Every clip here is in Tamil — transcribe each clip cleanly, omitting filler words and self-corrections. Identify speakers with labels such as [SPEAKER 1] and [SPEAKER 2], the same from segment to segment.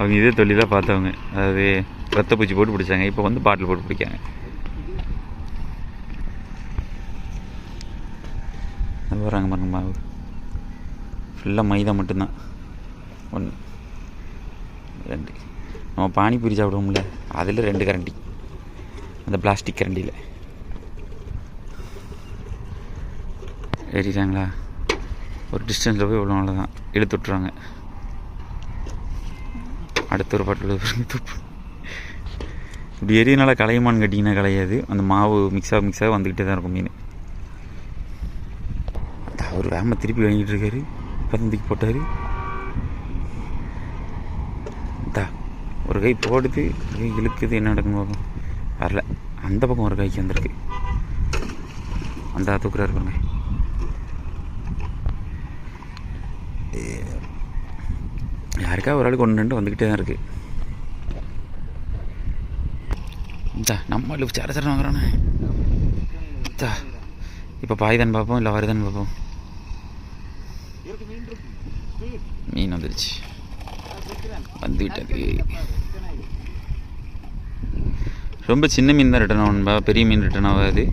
[SPEAKER 1] அவங்க இதே தொழிலாக பார்த்தவங்க, அதாவது ரத்த பூச்சி போட்டு பிடிச்சாங்க, இப்போ வந்து பாட்டில் போட்டு பிடிக்காங்க. அது வராங்க பாருங்க, மாவு ஃபுல்லாக மைதா மட்டும்தான். 1 2 நம்ம பானிபூரி சாப்பிடுவோம்ல, அதில் 2 கரண்டி, அந்த பிளாஸ்டிக் கரண்டியில் ஏறிட்டாங்களா. ஒரு டிஸ்டன்ஸில் போய் இவ்வளோ நாள் தான் இழுத்து விட்ருவாங்க. அடுத்த ஒரு பாட்டில் இப்படி எரியனால கலையுமான்னு கேட்டிங்கன்னா கலையாது. அந்த மாவு மிக்ஸாக வந்துக்கிட்டே தான் இருக்கும் மீன். அவர் வேம திருப்பி வாங்கிட்டு இருக்காரு. பந்தத்துக்கு போட்டார். ஒரு கை போடுது, ஒரு கை இழுக்குது. என்ன நடக்குன்னு பார்ப்போம். வரல, அந்த பக்கம் ஒரு கைக்கு வந்திருக்கு. அந்த தூக்குறாரு பாருங்க. யாருக்கா ஒரு ஆளுக்கு 1 2 வந்துக்கிட்டே தான் இருக்குது. நம்ம சர வாங்குறானே. இப்போ பாய்தான் பார்ப்போம், இல்லை வருதான்னு பார்ப்போம். மீன் வந்துடுச்சு, வந்துவிட்டது. ரொம்ப சின்ன மீன் தான் ரிட்டர்ன் ஆகணும்பா, பெரிய மீன் ரிட்டர்ன் ஆகாது.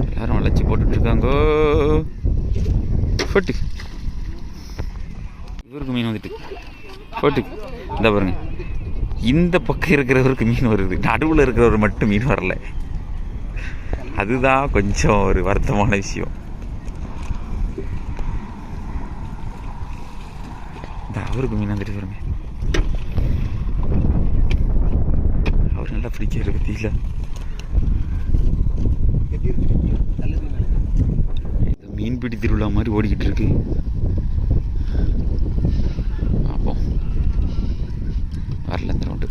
[SPEAKER 1] எல்லாரும் வளைச்சி போட்டுட்ருக்காங்கோ. போட்டு இவருக்கு மீன் வந்துட்டு போட்டு இந்த பாருங்க, இந்த பக்கம் இருக்கிறவருக்கு மீன் வருது, நடுவில் இருக்கிறவர் மட்டும் மீன் வரல. அதுதான் கொஞ்சம் ஒரு வருத்தமான விஷயம். இந்த அவருக்கு மீன் வந்துட்டு பாருங்க. அவர் நல்லா பிடிக்கிற பற்றியில மீன்பிடி திருவிழா மாதிரி ஓடிக்கிட்டு இருக்கு. பார்ப்போம். வரல இந்த ரவுண்டு.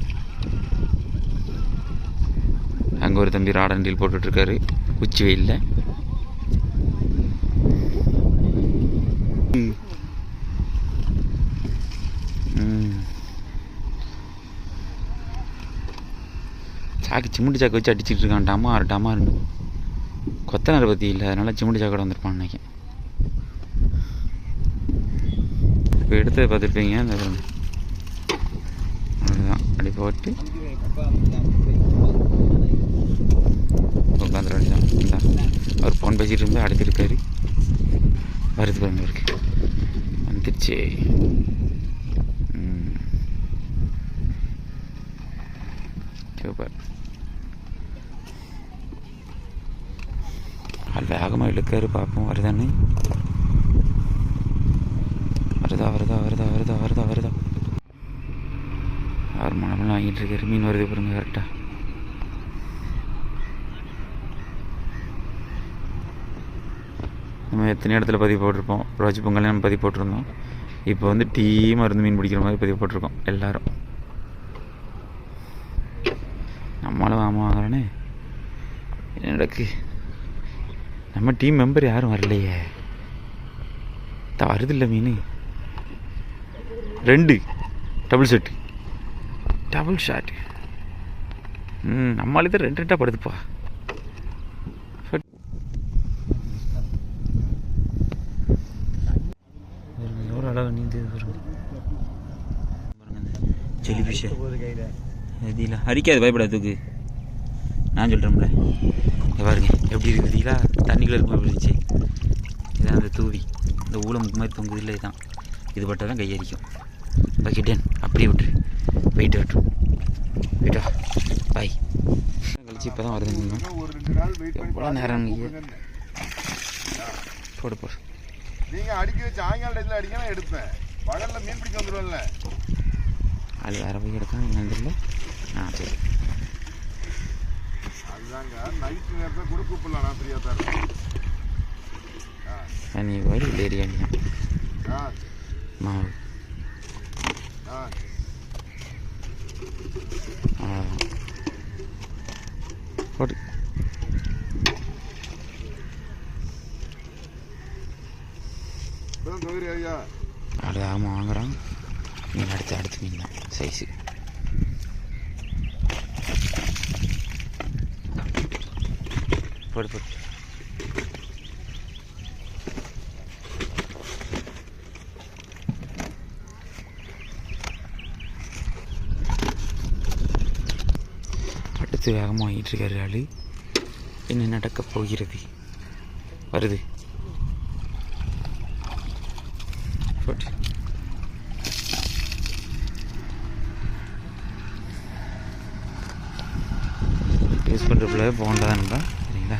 [SPEAKER 1] அங்கே ஒரு தம்பி ராடண்டில் போட்டுட்ருக்காரு உச்சி வெயிலில். சாக்கு சிமுண்டி சாக்கு வச்சு அடிச்சுட்டு இருக்கான். டமார் கொத்தனார் பற்றி இல்லை, அதனால் சிமுண்டி சாக்கோட வந்திருப்பான்னு நினைக்கிறேன். இப்போ எடுத்து பார்த்துருப்பீங்க. அந்த அதுதான் அப்படி போட்டு உட்காந்துரு அடித்தான். இந்த அவர் ஃபோன் பேசிகிட்டு இருந்தால் அடிச்சிருக்காரு. வருது பாருங்க, அவருக்கு வந்துடுச்சு. சூப்பர். அது வேகமாக இழுக்காரு. பார்ப்போம் வருதான்னு. வருதா. அவர் மனமெல்லாம் வாங்கிட்டு இருக்காரு. மீன் வருது பாருங்க கரெக்டாக. நம்ம எத்தனை இடத்துல பதிவு போட்டிருப்போம். ரோஜி பொங்கல் நம்ம பதிவு போட்டிருந்தோம். இப்போ வந்து டீமாக இருந்து மீன் பிடிக்கிற மாதிரி பதிவு போட்டிருக்கோம் எல்லாரும். நம்மளும் வாங்குறானே. என்ன நடக்கு? நம்ம டீம் மெம்பர் யாரும் வரலையே. வருதில்லை மீன். 2 டபுள் ஷாட். நம்மளால தான் 2 படுதுப்பா. எவ்வளோ அழகாக நீந்தது பாருங்க. ஜெலிஃபிஷ் இதில் அரிக்காது, பயப்படாதுக்கு. நான் சொல்கிறேன்ல, பாருங்க எப்படி இருக்குதுங்களா. தண்ணிக்குள்ளே இருக்கும் எப்படி இருந்துச்சு. இதான் அந்த தூவி, இந்த ஊழமுக்கு மாதிரி தொங்குது இல்லை. இதுதான், இது பட்டால் தான் கையடிக்கும். பக்கிட்டேன் அப்படியே விட்டுரு. போயிட்டா பாய். கழிச்சு இப்போ தான் வருதுங்க. எவ்வளோ நேரம் போடு
[SPEAKER 2] நீங்கள் அடிக்கிற சாயங்கால இதில் அடிக்கலாம் எடுப்பேன். பகலில் மீன் பிடிக்க வந்துடும்ல.
[SPEAKER 1] அது வேறு போய் எடுக்கலாம் என்னன்னு தெரியல. சரி,
[SPEAKER 2] அதுதாங்க நைட்டு நேரத்தில் கூட கூப்பிடலாம். நான் ஃப்ரீயாக தான் இருக்கேன்.
[SPEAKER 1] நீ வழி ஏரியா மாவு போட்டு அது ஆமாம் வாங்குறான். மீன் அடுத்து மீன் தான் சைஸு. போடு எடுத்து வேகமாக வாங்கிட்டு இருக்காரு ஆள். என்ன நடக்கப் போகிறது? வருது. யூஸ் பண்ணுறப்பல போகண்டதான் நம்ப. சரிங்களா?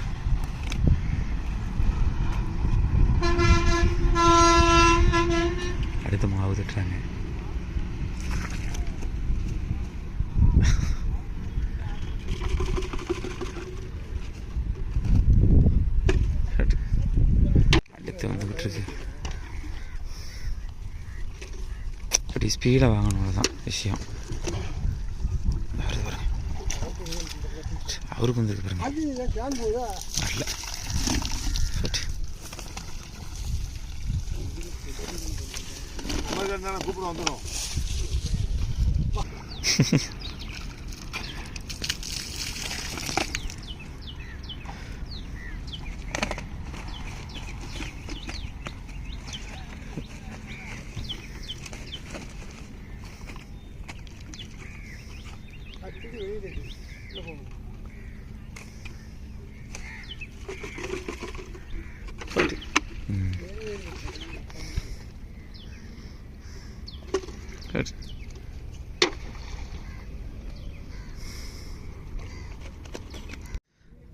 [SPEAKER 1] அடுத்து மாவு தட்டுறாங்க. அடுத்து வந்துக்கிட்டு இருக்கு. அப்படி ஸ்பீடாக வாங்கணும் தான் விஷயம். அவருக்கு வந்துருக்கு பாருங்க. வரல.
[SPEAKER 2] கூப்பிட வந்துடும்.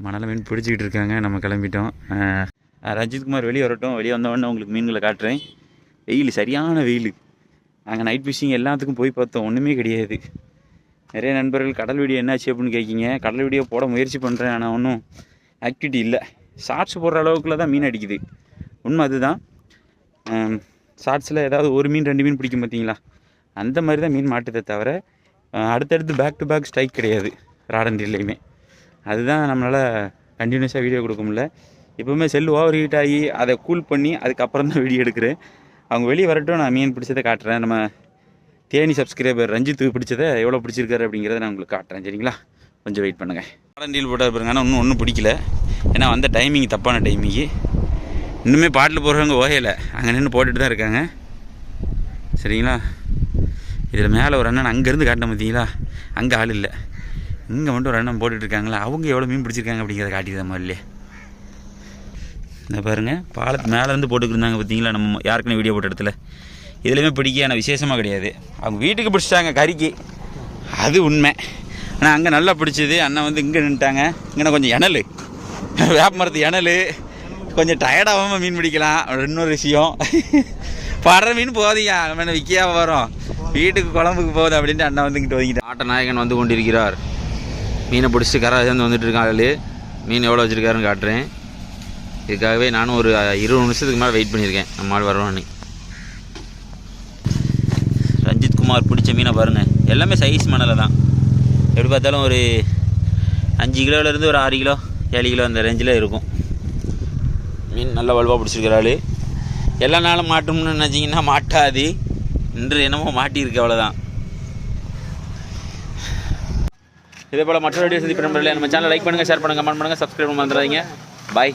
[SPEAKER 2] மணலை மீன் பிடிச்சிக்கிட்டு இருக்காங்க. நம்ம கிளம்பிட்டோம். ரஞ்சித்குமார் வெளியே வரட்டும். வெளியே வந்தவொடனே உங்களுக்கு மீன்களை காட்டுறேன். வெயில், சரியான வெயில். நாங்கள் நைட் ஃபிஷிங் எல்லாத்துக்கும் போய் பார்த்தோம், ஒன்றுமே கிடையாது. நிறைய நண்பர்கள் கடல் வீடியோ என்னாச்சு அப்படின்னு கேட்கிங்க. கடல் வீடியோ போட முயற்சி பண்ணுறேன், ஆனால் ஒன்றும் ஆக்டிவிட்டி இல்லை. ஷார்ட்ஸ் போடுற அளவுக்குள்ள தான் மீன் அடிக்குது. உண்மை அதுதான். ஷார்ட்ஸில் ஏதாவது ஒரு மீன் 2 மீன் பிடிக்கும் பார்த்தீங்களா, அந்த மாதிரி தான் மீன் மாட்டுதே தவிர அடுத்தடுத்து பேக் டு பேக் ஸ்ட்ரைக் கிடையாது ராடன்றிலையுமே. அதுதான் நம்மளால் கண்டினியூஸாக வீடியோ கொடுக்க முடியல. எப்போவுமே செல் ஓவர் ஹீட் ஆகி அதை கூல் பண்ணி அதுக்கப்புறம் தான் வீடியோ எடுக்கிறேன். அவங்க வெளியே வரட்டும், நான் மீன் பிடிச்சதை காட்டுறேன். நம்ம தேனி சப்ஸ்கிரைபர் ரஞ்சித்துக்கு பிடிச்சதை எவ்வளோ பிடிச்சிருக்காரு அப்படிங்கிறத நான் உங்களுக்கு காட்டுறேன். சரிங்களா? கொஞ்சம் வெயிட் பண்ணுங்கள். ராடன்றில் போட்டால் பாருங்க. ஆனால் ஒன்றும் பிடிக்கல. ஏன்னா வந்த டைமிங் தப்பான டைமிங்கு. இன்னுமே பாட்டில் போடுறவங்க ஓகையில் அங்கே நின்று போட்டுட்டு தான் இருக்காங்க. சரிங்களா? இதில் மேலே ஒரு அண்ணன் அங்கேருந்து காட்டினேன் பார்த்தீங்களா, அங்கே ஆள் இல்லை. இங்கே மட்டும் ஒரு அண்ணன் போட்டுட்ருக்காங்களா, அவங்க எவ்வளோ மீன் பிடிச்சிருக்காங்க அப்படிங்கிறத காட்டிக்கிற மாதிரி இல்லையே. இந்த பாருங்கள், பாலத்து மேலேருந்து போட்டுக்கிருந்தாங்க பார்த்தீங்களா, நம்ம யாருக்குன்னு வீடியோ போட்ட இடத்துல. இதுலேயுமே பிடிக்கான விசேஷமாக கிடையாது. அவங்க வீட்டுக்கு பிடிச்சிட்டாங்க கறிக்கு, அது உண்மை. ஆனால் அங்கே நல்லா பிடிச்சது. அண்ணன் வந்து இங்கே நின்ட்டாங்க. இங்கே கொஞ்சம் இணல், வேப்ப மரத்து இணல், கொஞ்சம் டயர்டாகாமல் மீன் பிடிக்கலாம். இன்னொரு விஷயம், படுற மீன் போதியா நம்ம விற்கியா வரோம், வீட்டுக்கு குழம்புக்கு போகுது அப்படின்ட்டு அண்ணன் வந்து இங்கிட்டு ஒதுக்கிட்டு. ஆட்ட நாயகன் வந்து கொண்டிருக்கிறார். மீனை பிடிச்சிட்டு கரை சேர்ந்து வந்துட்டு இருக்காங்க. மீன் எவ்வளோ வச்சுருக்காருன்னு காட்டுறேன். இதுக்காகவே நானும் ஒரு 20 நிமிஷத்துக்கு மேலே வெயிட் பண்ணியிருக்கேன் நம்ம ஆள் வரணும்னு. ரஞ்சித்குமார் பிடிச்ச மீனை பாருங்கள், எல்லாமே சைஸ் மணலை தான். எப்படி பார்த்தாலும் ஒரு 5 கிலோலேருந்து ஒரு 6 கிலோ 7 கிலோ அந்த ரேஞ்சில் இருக்கும். மீன் நல்லா வலுவாக பிடிச்சிருக்கிறாள். எல்லா நாளும் மாட்டோம்னு நினச்சிங்கன்னா மாட்டாது. இன்று என்னமோ மாட்டியிருக்கு, அவ்வளோதான். இதே போல் மற்ற வீடியோ சந்திப்பு நம்பரில் நம்ம சேனலை லைக் பண்ணுங்கள், ஷேர் பண்ணுங்கள், கமெண்ட் பண்ணுங்கள், சப்ஸ்கிரைப் பண்ண மறந்துடாதீங்க. பாய்.